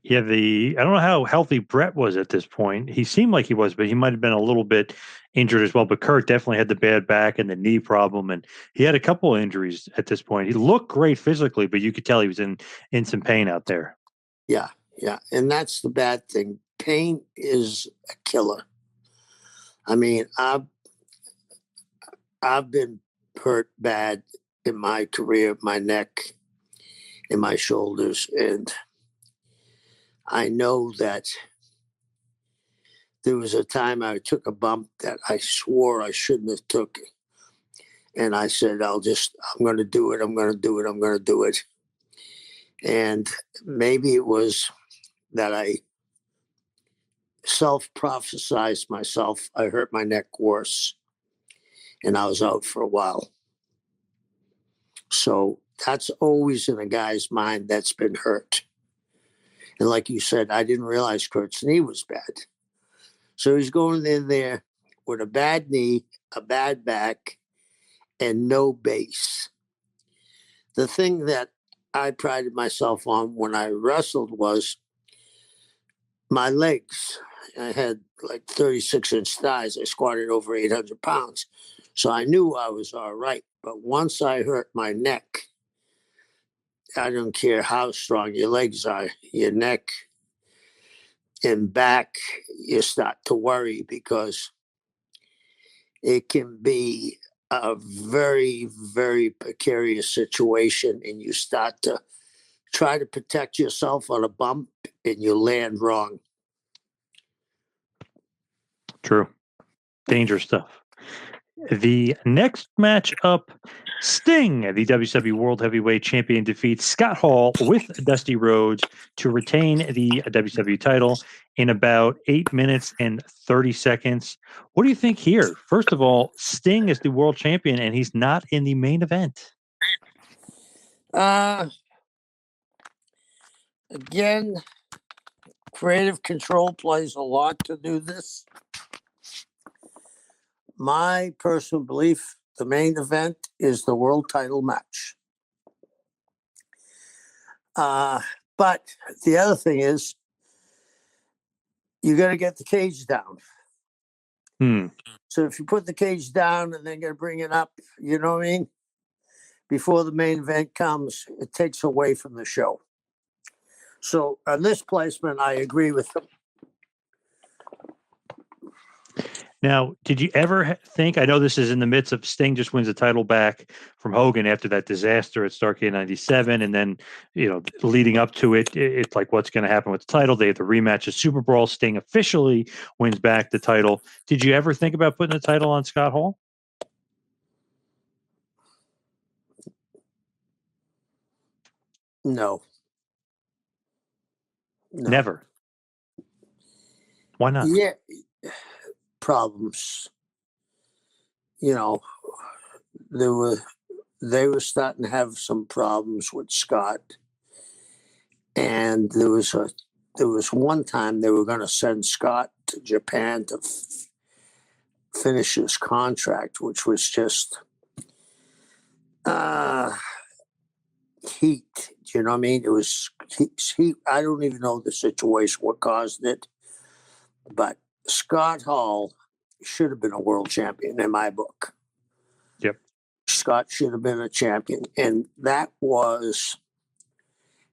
Yeah, I don't know how healthy Bret was at this point. He seemed like he was, but he might have been a little bit injured as well. But Curt definitely had the bad back and the knee problem, and he had a couple of injuries at this point. He looked great physically, but you could tell he was in some pain out there. Yeah, and that's the bad thing. Pain is a killer. I mean, I've been hurt bad in my career, my neck, and my shoulders, and I know that there was a time I took a bump that I swore I shouldn't have took. And I said, I'm going to do it. I'm going to do it. And maybe it was that I self-prophesized myself. I hurt my neck worse and I was out for a while. So that's always in a guy's mind that's been hurt. And like you said, I didn't realize Curt's knee was bad. So he's going in there with a bad knee, a bad back, and no base. The thing that I prided myself on when I wrestled was my legs. I had like 36-inch thighs. I squatted over 800 pounds. So I knew I was all right. But once I hurt my neck, I don't care how strong your legs are, your neck and back, you start to worry because it can be a very, very precarious situation, and you start to try to protect yourself on a bump and you land wrong. True. Dangerous stuff. The next match up, Sting, the WCW World Heavyweight Champion, defeats Scott Hall with Dusty Rhodes to retain the WCW title in about 8 minutes and 30 seconds. What do you think here? First of all, Sting is the world champion and he's not in the main event. Again, creative control plays a lot to do this. My personal belief, the main event is the world title match. But the other thing is, you got to get the cage down. So if you put the cage down and then got to bring it up, you know what I mean? Before the main event comes, it takes away from the show. So on this placement, I agree with them. Now, did you ever think, I know this is in the midst of Sting just wins the title back from Hogan after that disaster at Starrcade 97, and then, leading up to it, it's like, what's going to happen with the title? They have the rematch at Super Brawl. Sting officially wins back the title. Did you ever think about putting the title on Scott Hall? No. Never. Why not? Yeah. Problems. They were starting to have some problems with Scott, and there was one time they were going to send Scott to Japan to finish his contract, which was just heat. Do you know what I mean? It was heat. I don't even know the situation, what caused it, but Scott Hall should have been a world champion in my book. Yep. Scott should have been a champion. And that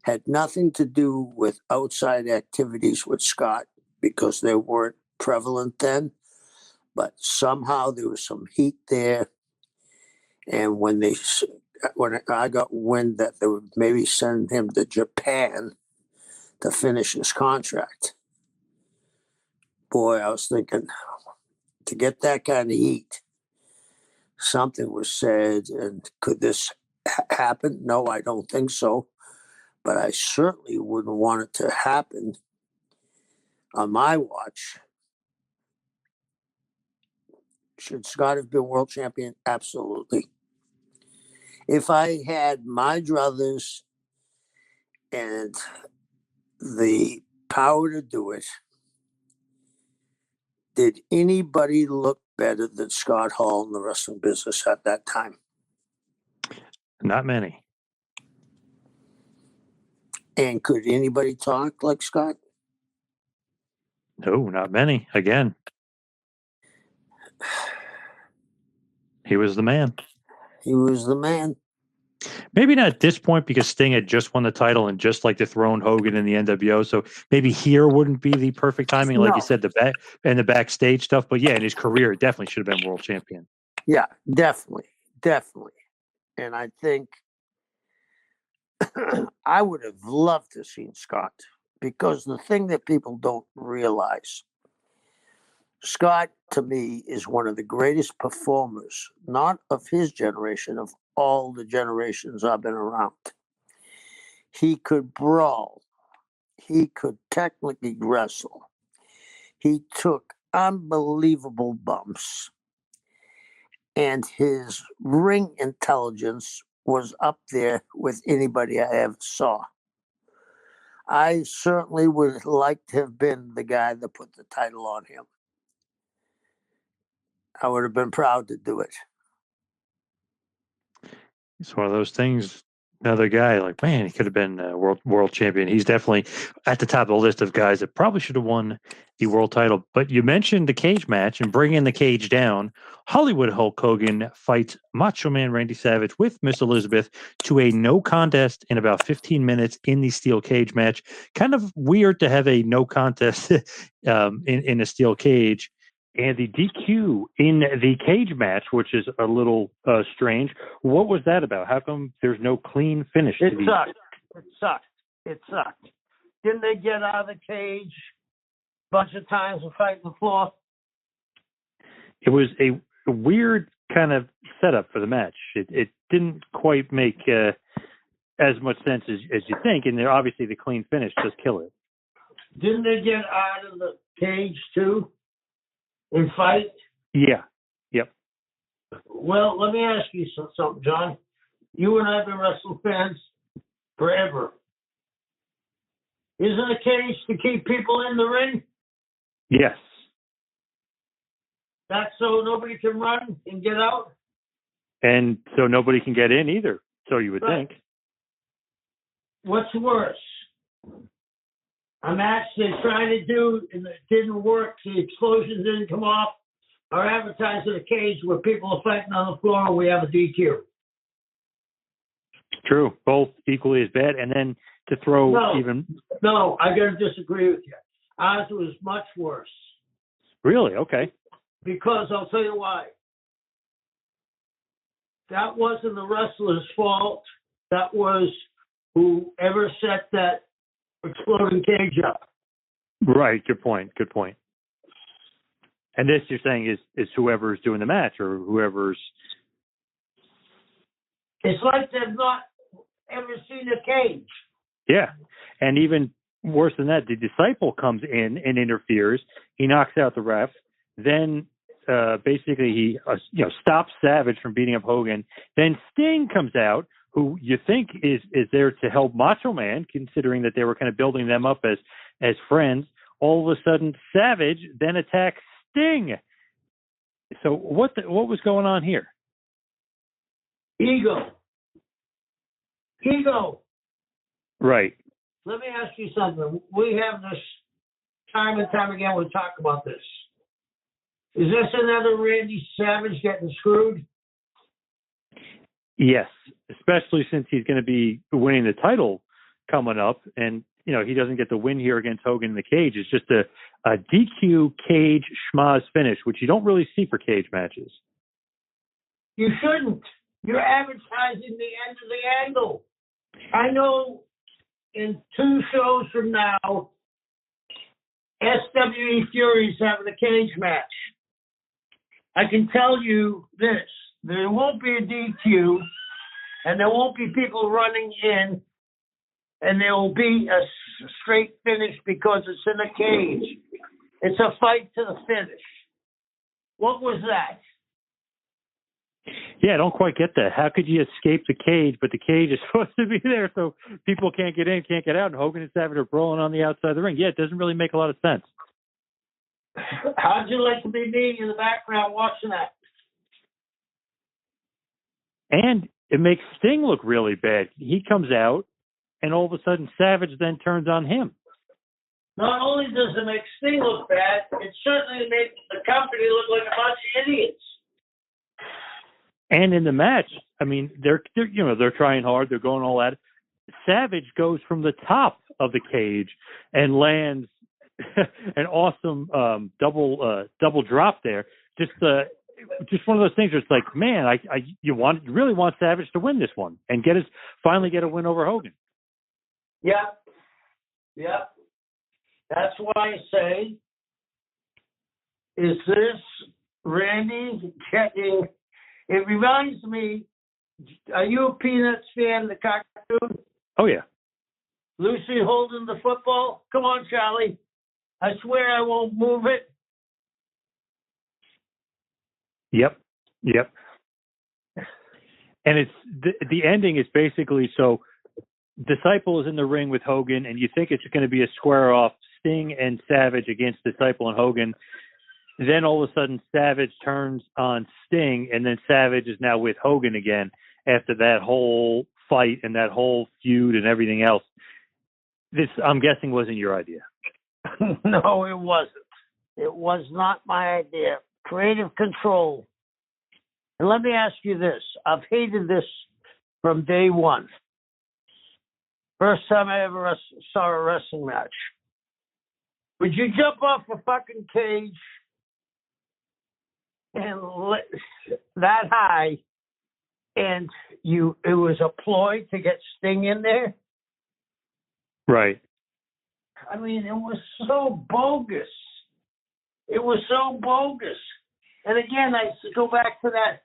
had nothing to do with outside activities with Scott because they weren't prevalent then. But somehow there was some heat there. And when I got wind that they would maybe send him to Japan to finish his contract, boy, I was thinking, to get that kind of heat, something was said, and could this happen? No, I don't think so. But I certainly wouldn't want it to happen on my watch. Should Scott have been world champion? Absolutely. If I had my druthers and the power to do it, did anybody look better than Scott Hall in the wrestling business at that time? Not many. And could anybody talk like Scott? No, not many. Again, he was the man. He was the man. Maybe not at this point because Sting had just won the title and just like dethroned Hogan in the NWO. So maybe here wouldn't be the perfect timing, like you said, the backstage stuff. But yeah, in his career, definitely should have been world champion. Yeah, definitely. And I think I would have loved to see Scott, because the thing that people don't realize, Scott, to me, is one of the greatest performers, not of his generation, of all the generations I've been around. He could brawl. He could technically wrestle. He took unbelievable bumps. And his ring intelligence was up there with anybody I ever saw. I certainly would like to have been the guy that put the title on him. I would have been proud to do it. It's one of those things. Another guy, like, man, he could have been a world champion. He's definitely at the top of the list of guys that probably should have won the world title. But you mentioned the cage match and bringing the cage down. Hollywood Hulk Hogan fights Macho Man Randy Savage with Miss Elizabeth to a no contest in about 15 minutes in the steel cage match. Kind of weird to have a no contest in a steel cage. And the DQ in the cage match, which is a little strange. What was that about? How come there's no clean finish? It sucked. Didn't they get out of the cage a bunch of times and fight the floor? It was a weird kind of setup for the match. It didn't quite make as much sense as you think. And obviously the clean finish just kill it. Didn't they get out of the cage too? And fight? Yeah. Yep. Well, let me ask you something, John. You and I have been wrestling fans forever. Isn't a cage to keep people in the ring? Yes. That's so nobody can run and get out? And so nobody can get in either, so you would think. What's worse? A match they tried to do and it didn't work, the explosions didn't come off, or advertising a cage where people are fighting on the floor and we have a DQ. True. Both equally as bad. And then to throw No, I got to disagree with you. Ours was much worse. Really? Okay. Because I'll tell you why. That wasn't the wrestler's fault. That was whoever set that exploding cage up. Right. Good point. And this you're saying is whoever's doing the match or whoever's. It's like they've not ever seen a cage. Yeah. And even worse than that, the disciple comes in and interferes. He knocks out the ref. Then basically he stops Savage from beating up Hogan. Then Sting comes out, who you think is there to help Macho Man, considering that they were kind of building them up as friends. All of a sudden, Savage then attacks Sting. So what was going on here? Ego. Right. Let me ask you something. We have this time and time again. We talk about this. Is this another Randy Savage getting screwed? Yes, especially since he's going to be winning the title coming up, and he doesn't get the win here against Hogan in the cage. It's just a DQ cage schmaz finish, which you don't really see for cage matches. You shouldn't. You're advertising the end of the angle. I know in 2 shows from now, SWE Fury's having a cage match. I can tell you this. There won't be a DQ, and there won't be people running in, and there will be a straight finish because it's in a cage. It's a fight to the finish. What was that? Yeah, I don't quite get that. How could you escape the cage, but the cage is supposed to be there so people can't get in, can't get out, and Hogan and Savage are brawling on the outside of the ring? Yeah, it doesn't really make a lot of sense. How'd you like to be me in the background watching that? And it makes Sting look really bad. He comes out, and all of a sudden Savage then turns on him. Not only does it make Sting look bad, it certainly makes the company look like a bunch of idiots. And in the match, I mean, they're trying hard, they're going all at it. Savage goes from the top of the cage and lands an awesome double drop there. Just one of those things where it's like, man, you really want Savage to win this one and finally get a win over Hogan. Yeah. That's why I say, is this Randy getting? It reminds me. Are you a Peanuts fan? The cartoon? Oh yeah. Lucy holding the football. Come on, Charlie. I swear I won't move it. Yep. And it's the ending is basically so Disciple is in the ring with Hogan, and you think it's going to be a square off Sting and Savage against Disciple and Hogan. Then all of a sudden Savage turns on Sting, and then Savage is now with Hogan again after that whole fight and that whole feud and everything else, this, I'm guessing, wasn't your idea. No, it wasn't. It was not my idea. Creative control. And let me ask you this. I've hated this from day one. First time I ever saw a wrestling match. Would you jump off a fucking cage and that high, and it was a ploy to get Sting in there? Right. I mean, it was so bogus. It was so bogus. And again, I go back to that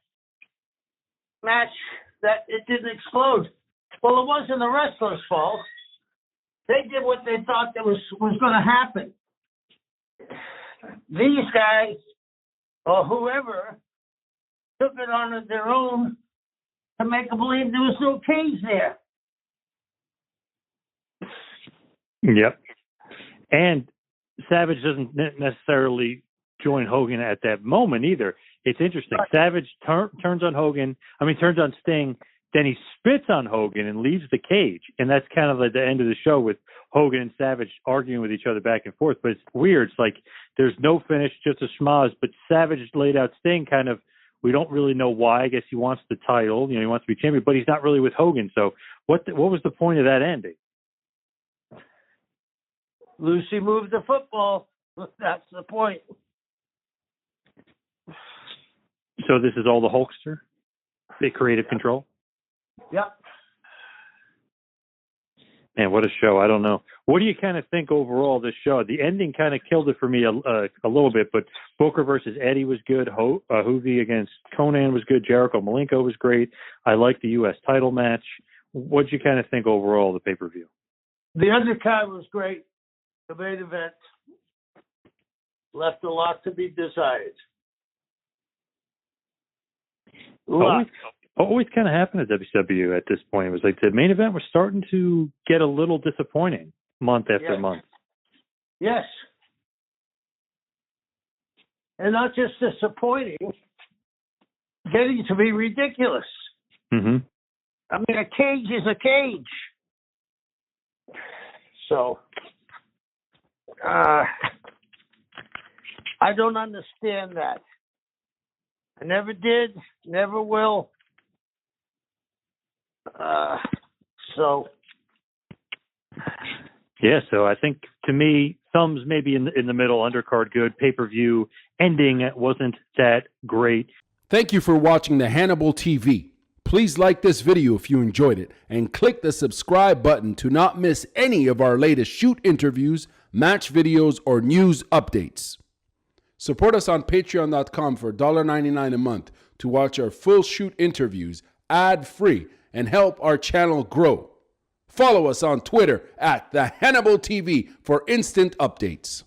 match that it didn't explode. Well, it wasn't the wrestler's fault. They did what they thought that was going to happen. These guys, or whoever, took it on their own to make them believe there was no cage there. Yep. And Savage doesn't necessarily join Hogan at that moment either. It's interesting. Right. Savage turns on Sting, then he spits on Hogan and leaves the cage. And that's kind of at the end of the show with Hogan and Savage arguing with each other back and forth. But it's weird. It's like there's no finish, just a schmoz. But Savage laid out Sting kind of, we don't really know why. I guess he wants the title. He wants to be champion, but he's not really with Hogan. So what was the point of that ending? Lucy moved the football. That's the point. So this is all the Hulkster? The creative control? Yep. Man, what a show. I don't know. What do you kind of think overall of this show? The ending kind of killed it for me a little bit, but Booker versus Eddie was good. Hoovy against Konnan was good. Jericho Malenko was great. I liked the U.S. title match. What did you kind of think overall of the pay-per-view? The undercard was great. The main event left a lot to be desired. Always kind of happened at WCW at this point. It was like the main event was starting to get a little disappointing month after month. Yes. And not just disappointing, getting to be ridiculous. Mm-hmm. I mean, a cage is a cage. So, I don't understand that. I never did, never will. So I think to me, thumbs maybe in the middle, undercard good, pay-per-view ending wasn't that great. Thank you for watching the Hannibal TV. Please like this video if you enjoyed it and click the subscribe button to not miss any of our latest shoot interviews, match videos, or news updates. Support us on patreon.com for $1.99 a month to watch our full shoot interviews ad-free and help our channel grow. Follow us on Twitter at the Hannibal TV for instant updates.